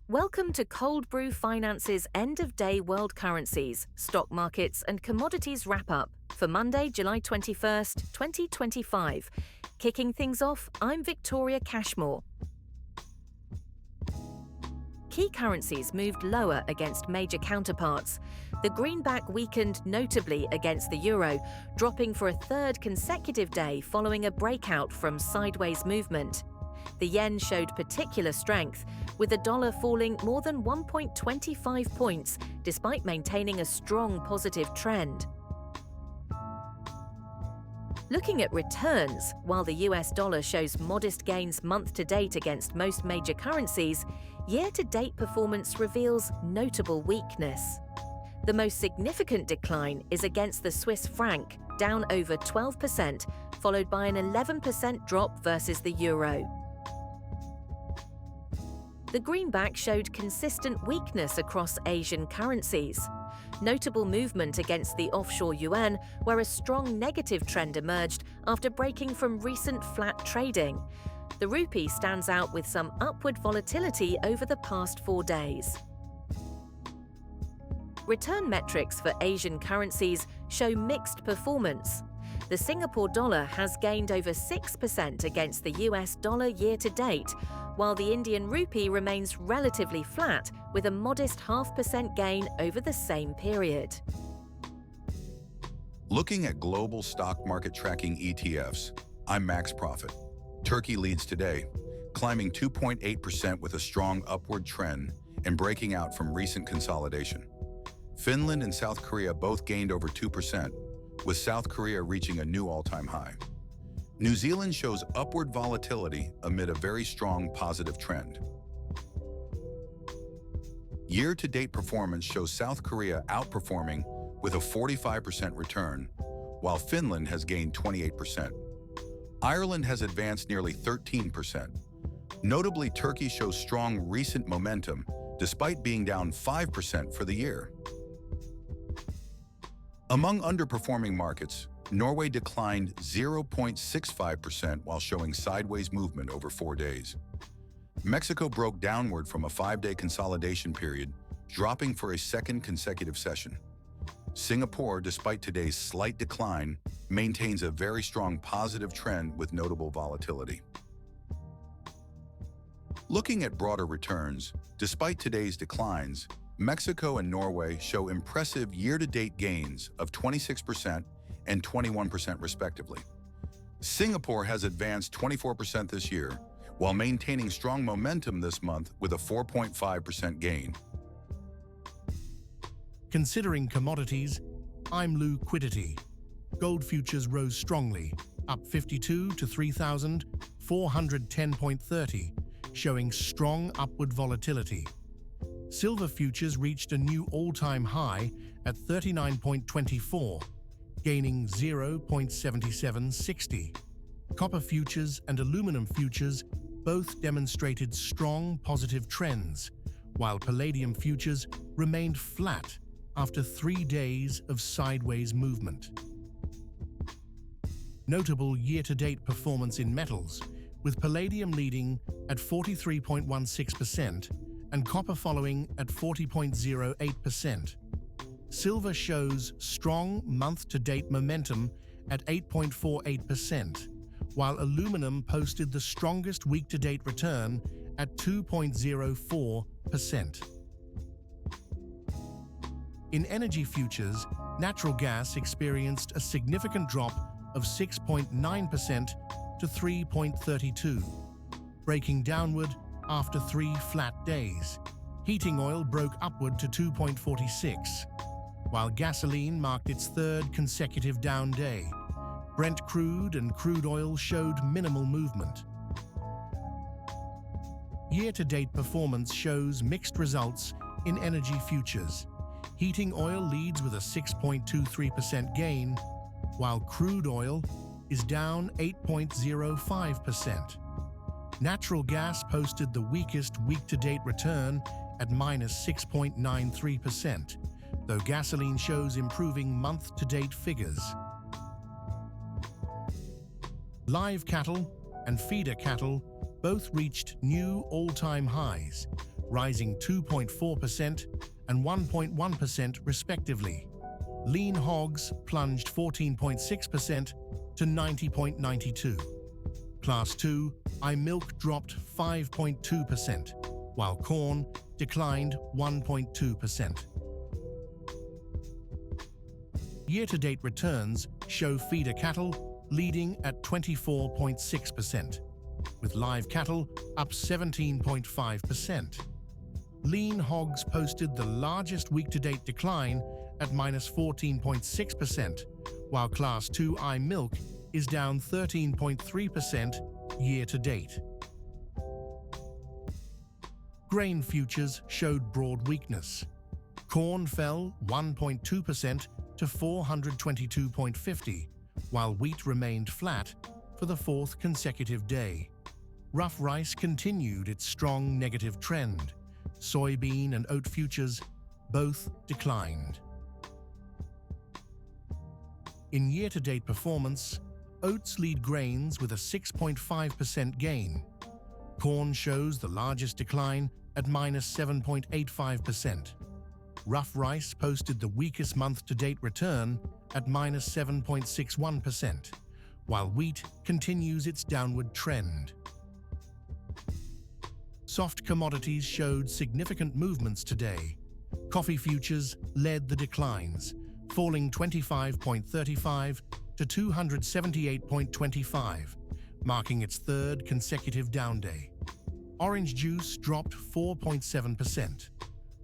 Welcome to Cold Brew Finance's end-of-day world currencies, stock markets and commodities wrap-up for Monday, July 21st, 2025. Kicking things off, I'm Victoria Cashmore. Key currencies moved lower against major counterparts. The greenback weakened notably against the euro, dropping for a third consecutive day following a breakout from sideways movement. The yen showed particular strength, with the dollar falling more than 1.25 points despite maintaining a strong positive trend. Looking at returns, while the US dollar shows modest gains month-to-date against most major currencies, year-to-date performance reveals notable weakness. The most significant decline is against the Swiss franc, down over 12%, followed by an 11% drop versus the euro. The greenback showed consistent weakness across Asian currencies. Notable movement against the offshore yuan, where a strong negative trend emerged after breaking from recent flat trading. The rupee stands out with some upward volatility over the past 4 days. Return metrics for Asian currencies show mixed performance. The Singapore dollar has gained over 6% against the US dollar year-to-date, while the Indian rupee remains relatively flat with a modest 0.5% gain over the same period. Looking at global stock market tracking ETFs, I'm Max Profit. Turkey leads today, climbing 2.8% with a strong upward trend and breaking out from recent consolidation. Finland and South Korea both gained over 2%, with South Korea reaching a new all-time high. New Zealand shows upward volatility amid a very strong positive trend. Year-to-date performance shows South Korea outperforming with a 45% return, while Finland has gained 28%. Ireland has advanced nearly 13%. Notably, Turkey shows strong recent momentum despite being down 5% for the year. Among underperforming markets, Norway declined 0.65% while showing sideways movement over 4 days. Mexico broke downward from a 5-day consolidation period, dropping for a second consecutive session. Singapore, despite today's slight decline, maintains a very strong positive trend with notable volatility. Looking at broader returns, despite today's declines, Mexico and Norway show impressive year-to-date gains of 26% and 21% respectively. Singapore has advanced 24% this year, while maintaining strong momentum this month with a 4.5% gain. Considering commodities, I'm Liquidity. Gold futures rose strongly, up 52 to 3,410.30, showing strong upward volatility. Silver futures reached a new all-time high at 39.24, gaining 0.7760. Copper futures and aluminum futures both demonstrated strong positive trends, while palladium futures remained flat after 3 days of sideways movement. Notable year-to-date performance in metals, with palladium leading at 43.16% and copper following at 40.08%. Silver shows strong month-to-date momentum at 8.48%, while aluminum posted the strongest week-to-date return at 2.04%. In energy futures, natural gas experienced a significant drop of 6.9% to 3.32, breaking downward after 3 flat days. Heating oil broke upward to 2.46, while gasoline marked its 3rd consecutive down day. Brent crude and crude oil showed minimal movement. Year-to-date performance shows mixed results in energy futures. Heating oil leads with a 6.23% gain, while crude oil is down 8.05%. Natural gas posted the weakest week-to-date return at minus 6.93%, though gasoline shows improving month-to-date figures. Live cattle and feeder cattle both reached new all-time highs, rising 2.4% and 1.1% respectively. Lean hogs plunged 14.6% to 90.92. Class 2 milk dropped 5.2%, while corn declined 1.2%. Year-to-date returns show feeder cattle leading at 24.6%, with live cattle up 17.5%. Lean hogs posted the largest week-to-date decline at -14.6%, while Class 2 milk is down 13.3% year-to-date. Grain futures showed broad weakness. Corn fell 1.2% to 422.50, while wheat remained flat for the fourth consecutive day. Rough rice continued its strong negative trend. Soybean and oat futures both declined. In year-to-date performance, oats lead grains with a 6.5% gain. Corn shows the largest decline at -7.85%. Rough rice posted the weakest month-to-date return at -7.61%, while wheat continues its downward trend. Soft commodities showed significant movements today. Coffee futures led the declines, falling 25.35 to 278.25, marking its third consecutive down day. Orange juice dropped 4.7%,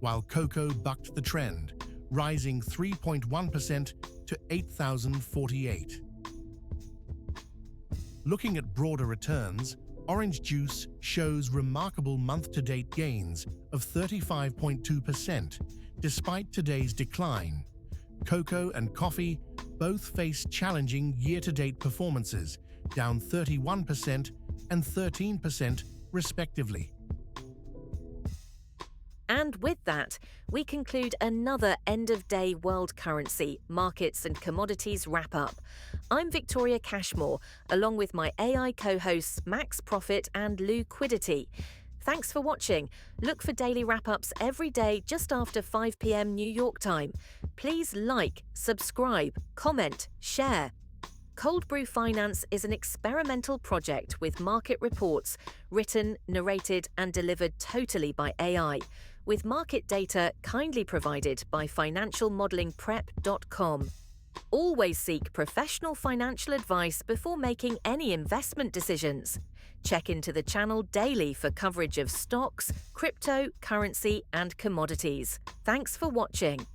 while cocoa bucked the trend, rising 3.1% to 8,048. Looking at broader returns, orange juice shows remarkable month-to-date gains of 35.2%, despite today's decline. Cocoa and coffee both face challenging year-to-date performances, down 31% and 13% respectively. And with that, we conclude another end-of-day world currency, markets and commodities wrap-up. I'm Victoria Cashmore, along with my AI co-hosts Max Profit and Liquidity. Thanks for watching. Look for daily wrap-ups every day just after 5 p.m. New York time. Please like, subscribe, comment, share. Cold Brew Finance is an experimental project with market reports written, narrated and delivered totally by AI, with market data kindly provided by financialmodelingprep.com. Always seek professional financial advice before making any investment decisions. Check into the channel daily for coverage of stocks, crypto, currency and commodities. Thanks for watching.